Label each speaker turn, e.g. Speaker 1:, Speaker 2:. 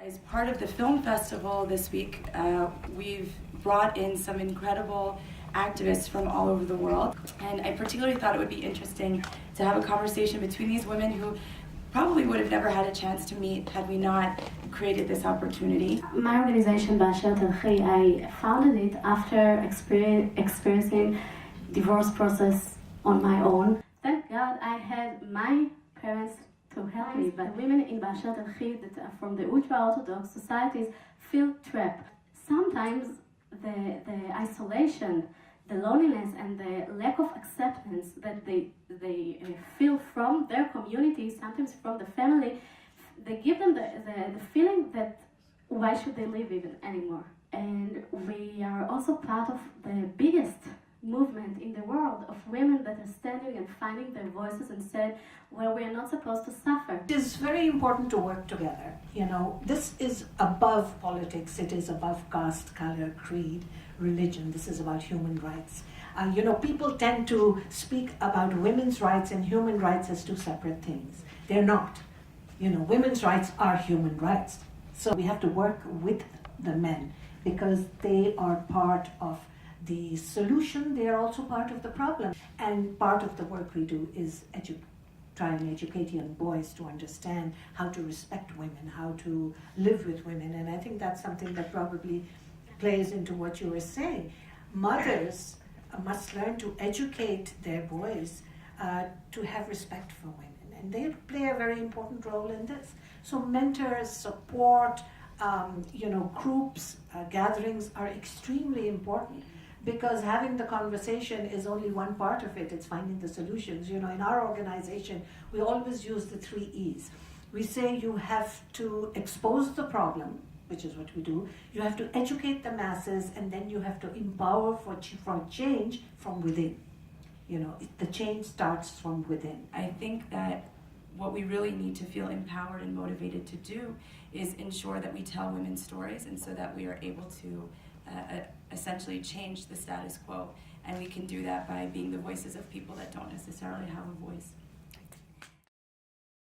Speaker 1: As part of the film festival this week, we've brought in some incredible activists from all over the world, and I particularly thought it would be interesting to have a conversation between these women who probably would have never had a chance to meet had we not created this opportunity.
Speaker 2: My organization, I founded it after experiencing divorce process on my own. Thank God I had my parents to help me, but women in that are from the ultra-Orthodox societies feel trapped. Sometimes the isolation, the loneliness and the lack of acceptance that they feel from their community, sometimes from the family, they give them the feeling that why should they live even anymore? And we are also part of the biggest movement in the world of women that are standing and finding their voices and said, well, we are not supposed to suffer.
Speaker 3: It is very important to work together. This is above politics. It is above caste, color, creed, religion. This is about human rights. People tend to speak about women's rights and human rights as two separate things. They're not. Women's rights are human rights. So we have to work with the men because they are part of the solution. They are also part of the problem. And part of the work we do is try and educate young boys to understand how to respect women, how to live with women. And I think that's something that probably plays into what you were saying. Mothers must learn to educate their boys to have respect for women. And they play a very important role in this. So mentors, support, groups, gatherings are extremely important, because having the conversation is only one part of it. It's finding the solutions. In our organization, we always use the 3 E's. We say you have to expose the problem, which is what we do. You have to educate the masses, and then you have to empower for change from within. The change starts from within.
Speaker 1: I think that what we really need to feel empowered and motivated to do is ensure that we tell women's stories, and so that we are able to essentially change the status quo. And we can do that by being the voices of people that don't necessarily have a voice.